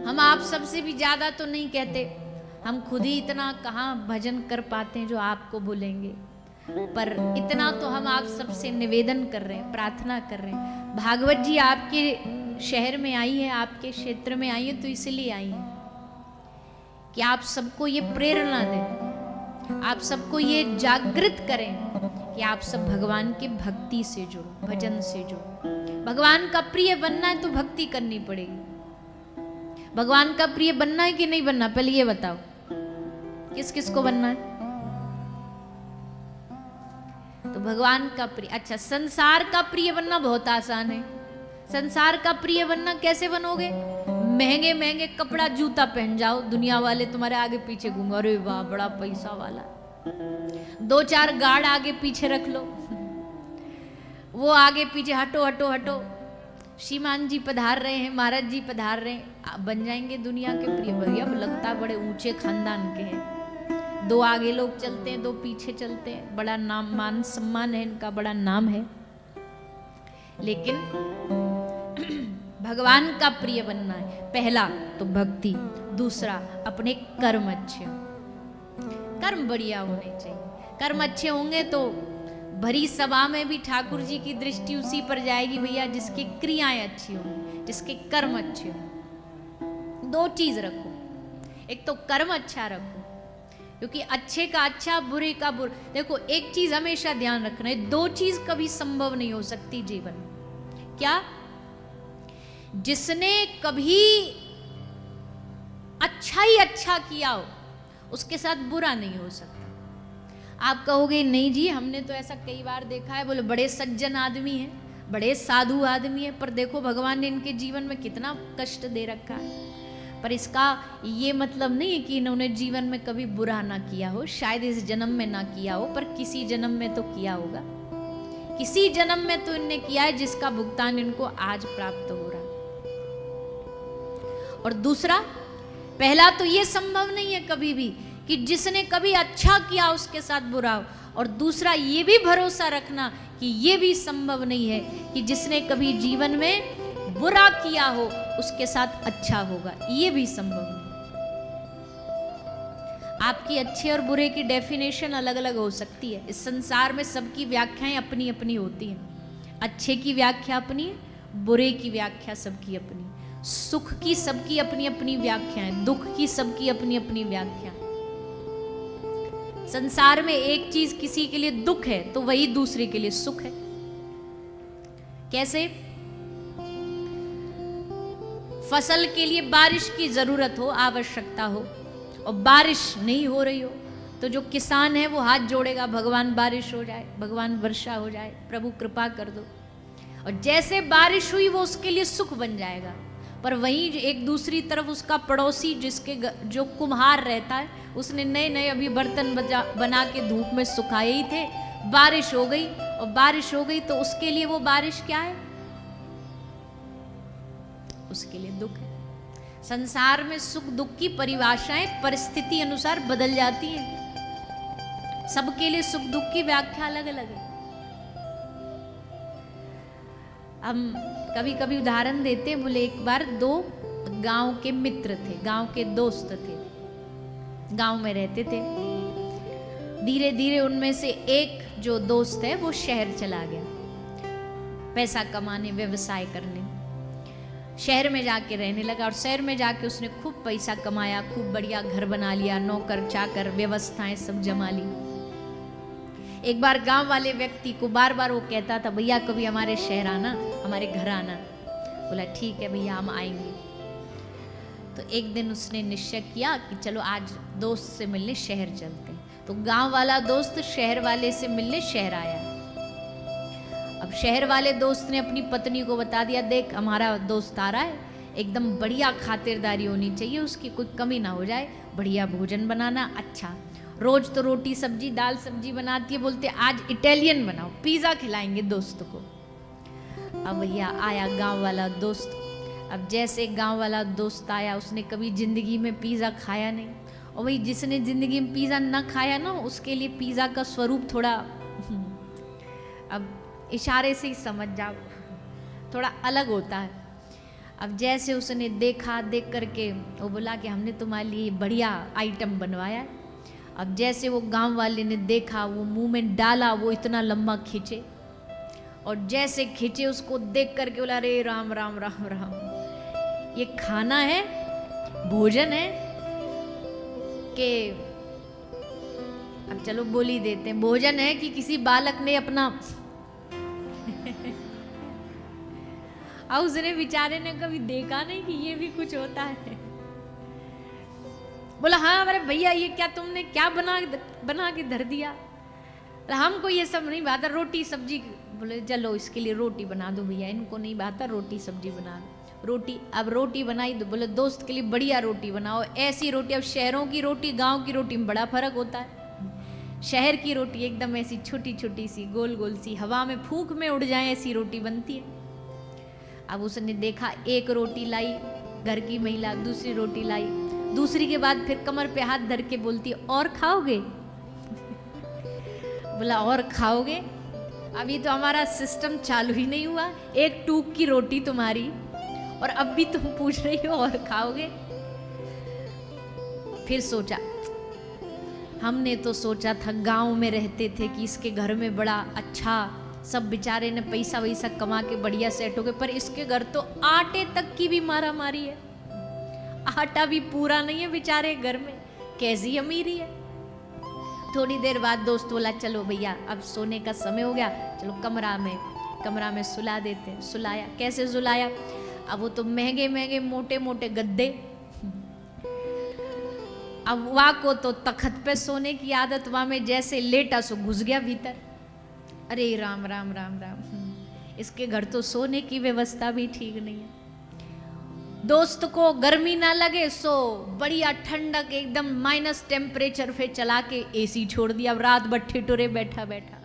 हम आप सबसे भी ज्यादा तो नहीं कहते, हम खुद ही इतना कहाँ भजन कर पाते हैं जो आपको बोलेंगे, पर इतना तो हम आप सबसे निवेदन कर रहे हैं, प्रार्थना कर रहे हैं। भागवत जी आपके शहर में आई है, आपके क्षेत्र में आई है, तो इसलिए आई है कि आप सबको ये प्रेरणा दें, आप सबको ये जागृत करें कि आप सब भगवान के भक्ति से जुड़ो, भजन से जुड़ो। भगवान का प्रिय बनना है तो भक्ति करनी पड़ेगी। भगवान का प्रिय बनना है कि नहीं बनना, पहले ये बताओ, किस किस को बनना है? तो भगवान का प्रिय, अच्छा संसार का प्रिय बनना बहुत आसान है। संसार का प्रिय बनना कैसे बनोगे? महंगे महंगे कपड़ा जूता पहन जाओ, दुनिया वाले तुम्हारे आगे पीछे घूमो, अरे वाह बड़ा पैसा वाला। 2-4 गार्ड आगे पीछे रख लो, वो आगे पीछे हटो हटो हटो, श्रीमान जी पधार रहे हैं, महाराज जी पधार रहे हैं, बन जाएंगे दुनिया के प्रिय। भैया लगता बड़े ऊंचे खानदान के हैं, 2 आगे लोग चलते हैं, 2 पीछे चलते हैं, बड़ा नाम मान सम्मान है इनका, बड़ा नाम है। लेकिन भगवान का प्रिय बनना है, पहला तो भक्ति, दूसरा अपने कर्म अच्छे हो, कर्म बढ़िया होने चाहिए। कर्म अच्छे होंगे तो भरी सभा में भी ठाकुर जी की दृष्टि उसी पर जाएगी भैया जिसकी क्रियाएं अच्छी होंगी, जिसके कर्म अच्छे हों। 2 चीज रखो, एक तो कर्म अच्छा रखो, क्योंकि अच्छे का अच्छा, बुरे का बुरा। देखो एक चीज हमेशा ध्यान रखना है, 2 चीज कभी संभव नहीं हो सकती जीवन में। क्या? जिसने कभी अच्छा ही अच्छा किया हो उसके साथ बुरा नहीं हो सकता। आप कहोगे नहीं जी हमने तो ऐसा कई बार देखा है, बोले बड़े सज्जन आदमी हैं, बड़े साधु आदमी हैं, पर देखो भगवान ने इनके जीवन में कितना कष्ट दे रखा है। पर इसका ये मतलब नहीं है कि इन्होंने जीवन में कभी बुरा ना किया हो, शायद इस जन्म में ना किया हो, पर किसी जन्म में तो किया होगा, किसी जन्म में तो इनने किया है जिसका भुगतान इनको आज प्राप्त हो रहा है। और दूसरा, पहला तो ये संभव नहीं है कभी भी कि जिसने कभी अच्छा किया उसके साथ बुरा हो, और दूसरा ये भी भरोसा रखना कि ये भी संभव नहीं है कि जिसने कभी जीवन में बुरा किया हो उसके साथ अच्छा होगा, ये भी संभव नहीं। आपकी अच्छे और बुरे की डेफिनेशन अलग अलग हो सकती है। इस संसार में सबकी व्याख्याएं अपनी अपनी होती हैं। अच्छे की व्याख्या अपनी, बुरे की व्याख्या सबकी अपनी, सुख की सबकी अपनी अपनी व्याख्या है, दुख की सबकी अपनी अपनी व्याख्या। संसार में एक चीज किसी के लिए दुख है तो वही दूसरे के लिए सुख है। कैसे? फसल के लिए बारिश की जरूरत हो, आवश्यकता हो, और बारिश नहीं हो रही हो तो जो किसान है वो हाथ जोड़ेगा, भगवान बारिश हो जाए, भगवान वर्षा हो जाए, प्रभु कृपा कर दो। और जैसे बारिश हुई वो उसके लिए सुख बन जाएगा। पर वहीं एक दूसरी तरफ उसका पड़ोसी जिसके जो कुम्हार रहता है, उसने नए नए अभी बर्तन बना के धूप में सुखाए ही थे, बारिश हो गई, और बारिश हो गई तो उसके लिए वो बारिश क्या है? उसके लिए दुख है। संसार में सुख दुख की परिभाषाएं परिस्थिति अनुसार बदल जाती हैं। सबके लिए सुख दुख की व्याख्या अलग अलग है। हम कभी कभी उदाहरण देते, बोले एक बार 2 गांव के मित्र थे, गांव के दोस्त थे, गांव में रहते थे। धीरे धीरे उनमें से एक जो दोस्त है वो शहर चला गया पैसा कमाने, व्यवसाय करने, शहर में जाके रहने लगा। और शहर में जाके उसने खूब पैसा कमाया, खूब बढ़िया घर बना लिया, नौकर चाकर व्यवस्थाएं सब जमा ली। एक बार गांव वाले व्यक्ति को बार बार वो कहता था, भैया कभी हमारे शहर आना, हमारे घर आना। बोला ठीक है भैया हम आएंगे। तो एक दिन उसने निश्चय किया कि चलो आज दोस्त से मिलने शहर चलते हैं। तो गांव वाला दोस्त शहर वाले से मिलने शहर आया। अब शहर वाले दोस्त ने अपनी पत्नी को बता दिया, देख हमारा दोस्त आ रहा है, एकदम बढ़िया खातिरदारी होनी चाहिए उसकी, कोई कमी ना हो जाए, बढ़िया भोजन बनाना, अच्छा रोज तो रोटी सब्जी दाल सब्जी बनाती है, बोलते आज इटालियन बनाओ, पिज़्ज़ा खिलाएंगे दोस्त को। अब भैया आया गांव वाला दोस्त। अब जैसे गांव वाला दोस्त आया, उसने कभी जिंदगी में पिज़्ज़ा खाया नहीं, और वही जिसने जिंदगी में पिज़्ज़ा ना खाया ना, उसके लिए पिज़्ज़ा का स्वरूप थोड़ा अब इशारे से ही समझ जाओ, थोड़ा अलग होता है। अब जैसे उसने देखा, देख करके वो बोला कि हमने तुम्हारे लिए बढ़िया आइटम बनवाया है। अब जैसे वो गांव वाले ने देखा, वो मुंह में डाला, वो इतना लंबा खींचे, और जैसे खींचे उसको देख करके बोला, अरे राम राम राम राम, ये खाना है, भोजन है कि अब चलो बोल ही देते हैं, भोजन है कि किसी बालक ने अपना और उसने बेचारे ने कभी देखा नहीं कि ये भी कुछ होता है। बोला हाँ अरे भैया ये क्या तुमने क्या बना के धर दिया, हमको ये सब नहीं बात, रोटी सब्जी। बोले चलो इसके लिए रोटी बना दो भैया, इनको नहीं बात, रोटी सब्जी बना दो। रोटी, अब रोटी बनाई तो बोले दोस्त के लिए बढ़िया रोटी बनाओ, ऐसी रोटी। अब शहरों की रोटी गांव की रोटी में बड़ा फर्क होता है। शहर की रोटी एकदम ऐसी छोटी छोटी सी, गोल गोल सी, हवा में फूंक में उड़ जाए ऐसी रोटी बनती है। अब उसने देखा, एक रोटी लाई घर की महिला, दूसरी रोटी लाई, दूसरी के बाद फिर कमर पे हाथ धर के बोलती और खाओगे? बोला और खाओगे? अभी तो हमारा सिस्टम चालू ही नहीं हुआ, एक टूक की रोटी तुम्हारी और अब भी तुम पूछ रही हो और खाओगे? फिर सोचा, हमने तो सोचा था गांव में रहते थे कि इसके घर में बड़ा अच्छा, सब बेचारे ने पैसा वैसा कमा के बढ़िया सेट हो गए, पर इसके घर तो आटे तक की भी मारा मारी है, आटा भी पूरा नहीं है बेचारे घर में, कैसी अमीरी है। थोड़ी देर बाद दोस्त बोला चलो भैया अब सोने का समय हो गया, चलो कमरा में सुला देते। सुलाया, कैसे सुलाया? अब वो तो महंगे महंगे मोटे मोटे गद्दे, अब वहाँ को तो तखत पे सोने की आदत, वहाँ में जैसे लेटा सो घुस गया भीतर। अरे राम राम राम राम, इसके घर तो सोने की व्यवस्था भी ठीक नहीं है। दोस्त को गर्मी ना लगे सो बढ़िया ठंडक एकदम माइनस टेम्परेचर पे चला के एसी छोड़ दिया, अब रात भर ठिठुरे बैठा बैठा।